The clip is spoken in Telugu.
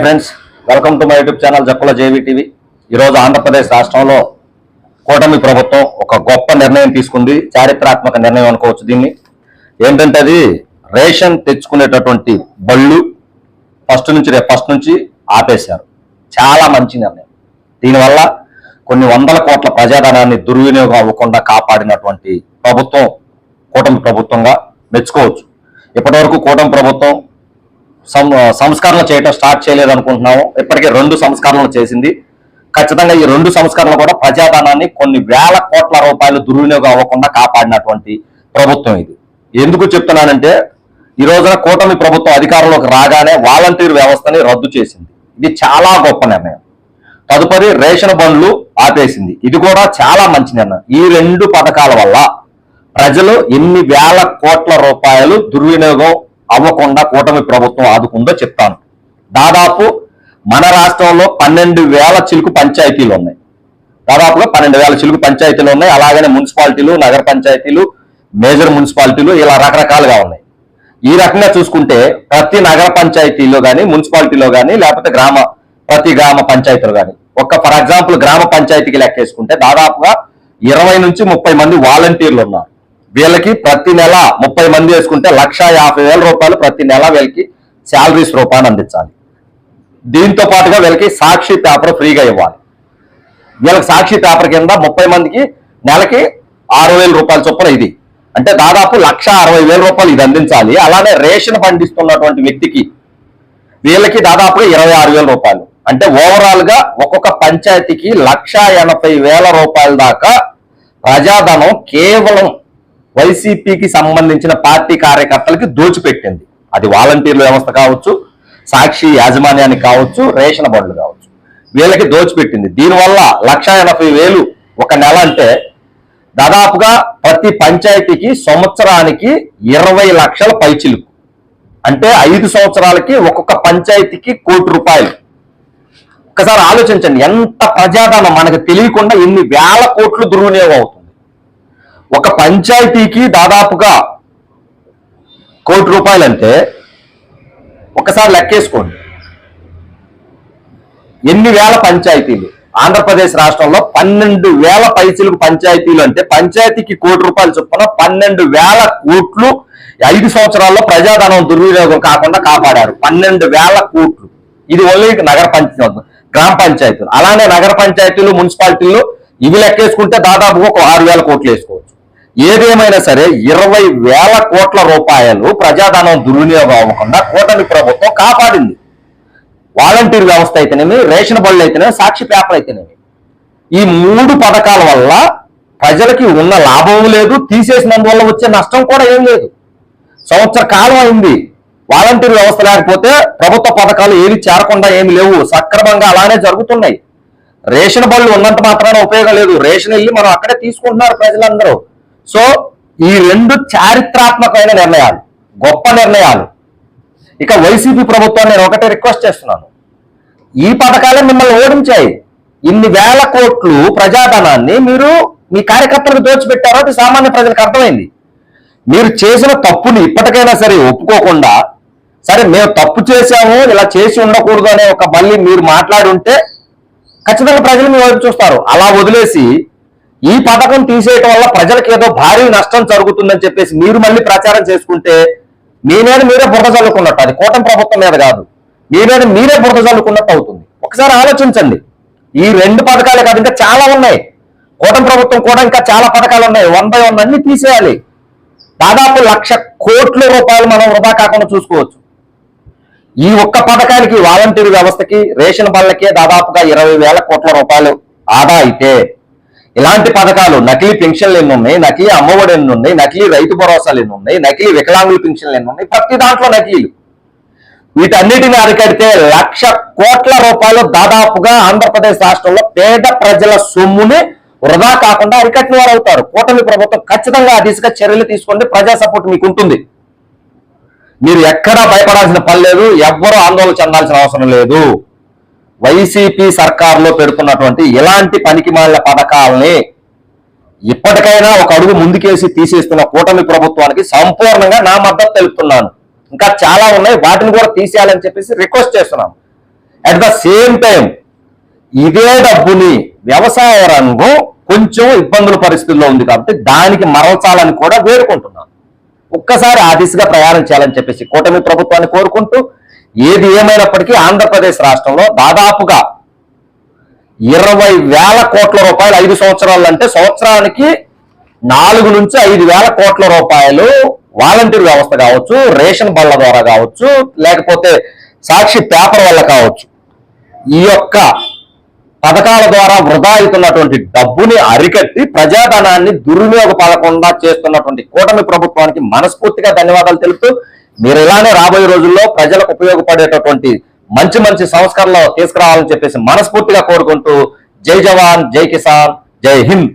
Friends, welcome to my YouTube channel Jakkula JV TV. ఈరోజు ఆంధ్రప్రదేశ్ రాష్ట్రంలో కూటమి ప్రభుత్వం ఒక గొప్ప నిర్ణయం తీసుకుంది. చారిత్రాత్మక నిర్ణయం అనుకోవచ్చు దీన్ని. ఏంటంటే అది రేషన్ తెచ్చుకునేటటువంటి బళ్ళు ఫస్ట్ నుంచి ఆపేశారు. చాలా మంచి నిర్ణయం. దీనివల్ల కొన్ని వందల కోట్ల ప్రజాధనాన్ని దుర్వినియోగం అవ్వకుండా కాపాడినటువంటి ప్రభుత్వం కూటమి ప్రభుత్వంగా మెచ్చుకోవచ్చు. ఇప్పటివరకు కూటమి ప్రభుత్వం సంస్కరణలు చేయటం స్టార్ట్ చేయలేదనుకుంటున్నాము. ఇప్పటికే 2 సంస్కరణలు చేసింది. ఖచ్చితంగా ఈ 2 సంస్కరణలు కూడా ప్రజాధనాన్ని కొన్ని వేల కోట్ల రూపాయలు దుర్వినియోగం అవ్వకుండా కాపాడినటువంటి ప్రభుత్వం ఇది. ఎందుకు చెప్తున్నానంటే, ఈ రోజున కూటమి ప్రభుత్వం అధికారంలోకి రాగానే వాలంటీర్ వ్యవస్థని రద్దు చేసింది. ఇది చాలా గొప్ప నిర్ణయం. తదుపరి రేషన్ బండ్లు ఆపేసింది. ఇది కూడా చాలా మంచి నిర్ణయం. ఈ 2 పథకాల వల్ల ప్రజలు ఎన్ని వేల కోట్ల రూపాయలు దుర్వినియోగం అవ్వకుండా కూటమి ప్రభుత్వం ఆదుకుందో చెప్తాను. దాదాపు మన రాష్ట్రంలో 12,000 చిలుకు పంచాయతీలు ఉన్నాయి. దాదాపుగా 12,000 చిలుకు పంచాయతీలు ఉన్నాయి. అలాగనే మున్సిపాలిటీలు, నగర పంచాయతీలు, మేజర్ మున్సిపాలిటీలు ఇలా రకరకాలుగా ఉన్నాయి. ఈ రకంగా చూసుకుంటే ప్రతి నగర పంచాయతీలో కానీ, మున్సిపాలిటీలో కానీ, లేకపోతే ప్రతి గ్రామ పంచాయతీలో కానీ, ఫర్ ఎగ్జాంపుల్ గ్రామ పంచాయతీకి లెక్కేసుకుంటే దాదాపుగా 20 నుంచి 30 మంది వాలంటీర్లు ఉన్నారు. వీళ్ళకి ప్రతి నెల 30 మంది వేసుకుంటే 1,50,000 రూపాయలు ప్రతి నెల వీళ్ళకి శాలరీస్ రూపాయలు అందించాలి. దీంతో పాటుగా వీళ్ళకి సాక్షి పేపర్ ఫ్రీగా ఇవ్వాలి. వీళ్ళకి సాక్షి పేపర్ కింద 30 మందికి నెలకి 6,000 రూపాయల చొప్పున ఇది అంటే దాదాపు 1,60,000 రూపాయలు ఇది అందించాలి. అలానే రేషన్ పండిస్తున్నటువంటి వ్యక్తికి వీళ్ళకి దాదాపుగా 26,000 రూపాయలు అంటే ఓవరాల్ గా ఒక్కొక్క పంచాయతీకి 1,80,000 రూపాయల దాకా ప్రజాధనం కేవలం వైసీపీకి సంబంధించిన పార్టీ కార్యకర్తలకి దోచిపెట్టింది. అది వాలంటీర్ల వ్యవస్థ కావచ్చు, సాక్షి యాజమాన్యానికి కావచ్చు, రేషన్ బండ్లు కావచ్చు, వీళ్ళకి దోచిపెట్టింది. దీనివల్ల 1,80,000 ఒక నెల అంటే దాదాపుగా ప్రతి పంచాయతీకి సంవత్సరానికి 20 లక్షల పైచిలుకు అంటే 5 సంవత్సరాలకి ఒక్కొక్క పంచాయతీకి 1 కోటి రూపాయలు. ఒకసారి ఆలోచించండి, ఎంత ప్రజాధనం మనకు తెలియకుండా ఎన్ని వేల కోట్లు దుర్వినియోగం అవుతుంది. ఒక పంచాయతీకి దాదాపుగా 1 కోటి రూపాయలు అంటే ఒకసారి లెక్కేసుకోండి ఎన్ని వేల పంచాయతీలు. ఆంధ్రప్రదేశ్ రాష్ట్రంలో 12,000 పైసలకు పంచాయతీలు అంటే పంచాయతీకి 1 కోటి రూపాయలు చొప్పున 12,000 కోట్లు 5 సంవత్సరాల్లో ప్రజాధనం దుర్వినియోగం కాకుండా కాపాడారు. 12,000 కోట్లు. ఇది ఓన్లీ నగర పంచాయతీ, గ్రామ పంచాయతీలు. అలానే నగర పంచాయతీలు, మున్సిపాలిటీలు ఇవి లెక్కేసుకుంటే దాదాపుగా ఒక 6,000 కోట్లు వేసుకోవచ్చు. ఏదేమైనా సరే 20,000 కోట్ల రూపాయలు ప్రజాధనం దుర్వినియోగం అవ్వకుండా కూటమి ప్రభుత్వం కాపాడింది. వాలంటీర్ వ్యవస్థ అయితేనేమి, రేషన్ బళ్ళు అయితేనేమి, సాక్షి పేపర్ అయితేనేమి, ఈ 3 పథకాల వల్ల ప్రజలకి ఉన్న లాభం లేదు, తీసేసినందువల్ల వచ్చే నష్టం కూడా ఏం లేదు. సంవత్సర కాలం అయింది వాలంటీర్ వ్యవస్థ లేకపోతే ప్రభుత్వ పథకాలు ఏవి చేరకుండా ఏమి లేవు, సక్రమంగా అలానే జరుగుతున్నాయి. రేషన్ బళ్ళు ఉన్నంత మాత్రాన ఉపయోగం లేదు. రేషన్ వెళ్ళి మనం అక్కడే తీసుకుంటున్నారు ప్రజలందరూ. సో ఈ 2 చారిత్రాత్మకమైన నిర్ణయాలు, గొప్ప నిర్ణయాలు. ఇక వైసీపీ ప్రభుత్వాన్ని నేను ఒకటే రిక్వెస్ట్ చేస్తున్నాను, ఈ పథకాలే మిమ్మల్ని ఓడించాయి. ఇన్ని వేల కోట్లు ప్రజాధనాన్ని మీరు మీ కార్యకర్తలకు దోచిపెట్టారో అది సామాన్య ప్రజలకు అర్థమైంది. మీరు చేసిన తప్పుని ఇప్పటికైనా సరే ఒప్పుకోకుండా, సరే మేము తప్పు చేశాము, ఇలా చేసి ఉండకూడదు అనే మళ్ళీ మీరు మాట్లాడి ఉంటే ఖచ్చితంగా ప్రజలు మీ వైపు చూస్తారు. అలా వదిలేసి ఈ పథకం తీసేయటం వల్ల ప్రజలకు ఏదో భారీ నష్టం జరుగుతుందని చెప్పేసి మీరు మళ్ళీ ప్రచారం చేసుకుంటే మీ మీద మీరే బురద చల్లుకున్నట్టు. అది కూటమి ప్రభుత్వం మీద కాదు, మీ మీద మీరే బురద చల్లుకున్నట్టు అవుతుంది. ఒకసారి ఆలోచించండి. ఈ 2 పథకాలే కాదు, ఇంకా చాలా ఉన్నాయి. కూటమి ప్రభుత్వం కూడా ఇంకా చాలా పథకాలు ఉన్నాయి. 1 by 1 అన్ని తీసేయాలి. దాదాపు 1,00,000 కోట్ల రూపాయలు మనం వృధా కాకుండా చూసుకోవచ్చు. ఈ ఒక్క పథకానికి, వాలంటీర్ వ్యవస్థకి, రేషన్ బళ్ళకే దాదాపుగా 20,000 కోట్ల రూపాయలు ఆదా అయితే ఇలాంటి పథకాలు, నకిలీ పెన్షన్లు ఎన్ని ఉన్నాయి, నకిలీ అమ్మఒడి ఎన్ని ఉన్నాయి, నకిలీ రైతు భరోసాలు ఎన్ని ఉన్నాయి, నకిలీ వికలాంగుల పెన్షన్లు ఎన్ని ఉన్నాయి, ప్రతి దాంట్లో నకిలీలు. వీటన్నిటిని అరికడితే 1,00,000 కోట్ల రూపాయలు దాదాపుగా ఆంధ్రప్రదేశ్ రాష్ట్రంలో పేద ప్రజల సొమ్ముని వృధా కాకుండా అరికట్టిన వారు అవుతారు. కూటమి ప్రభుత్వం ఖచ్చితంగా ఆ దిశగా చర్యలు తీసుకోండి. ప్రజా సపోర్ట్ మీకు ఉంటుంది. మీరు ఎక్కడా భయపడాల్సిన పని లేదు, ఎవ్వరూ ఆందోళన చెందాల్సిన అవసరం లేదు. వైసీపీ సర్కారులో పెడుతున్నటువంటి ఇలాంటి పనికిమాలిన పథకాలని ఇప్పటికైనా ఒక అడుగు ముందుకేసి తీసేస్తున్న కూటమి ప్రభుత్వానికి సంపూర్ణంగా నా మద్దతు తెలుపుతున్నాను. ఇంకా చాలా ఉన్నాయి, వాటిని కూడా తీసేయాలని చెప్పేసి రిక్వెస్ట్ చేస్తున్నాను. అట్ ద సేమ్ టైం ఇదే డబ్బుని వ్యవసాయ రంగం కొంచెం ఇబ్బందుల పరిస్థితుల్లో ఉంది కాబట్టి దానికి మరల్చాలని కూడా వేడుకుంటున్నాను. ఒక్కసారి ఆ దిశగా ప్రయాణం చేయాలని చెప్పేసి కూటమి ప్రభుత్వాన్ని కోరుకుంటూ, ఏది ఏమైనప్పటికీ ఆంధ్రప్రదేశ్ రాష్ట్రంలో దాదాపుగా 20,000 కోట్ల రూపాయలు 5 సంవత్సరాలు అంటే సంవత్సరానికి 4 నుంచి 5,000 కోట్ల రూపాయలు వాలంటీర్ వ్యవస్థ కావచ్చు, రేషన్ బళ్ళ ద్వారా కావచ్చు, లేకపోతే సాక్షి పేపర్ వల్ల కావచ్చు, ఈ యొక్క పథకాల ద్వారా వృధా అవుతున్నటువంటి డబ్బుని అరికట్టి ప్రజాధనాన్ని దుర్వినియోగపడకుండా చేస్తున్నటువంటి కూటమి ప్రభుత్వానికి మనస్ఫూర్తిగా ధన్యవాదాలు తెలుపుతూ, మీరు ఇలానే రాబోయే రోజుల్లో ప్రజలకు ఉపయోగపడేటటువంటి మంచి మంచి సంస్కరణలు తీసుకురావాలని చెప్పేసి మనస్ఫూర్తిగా కోరుకుంటూ, జై జవాన్, జై కిసాన్, జై హింద్.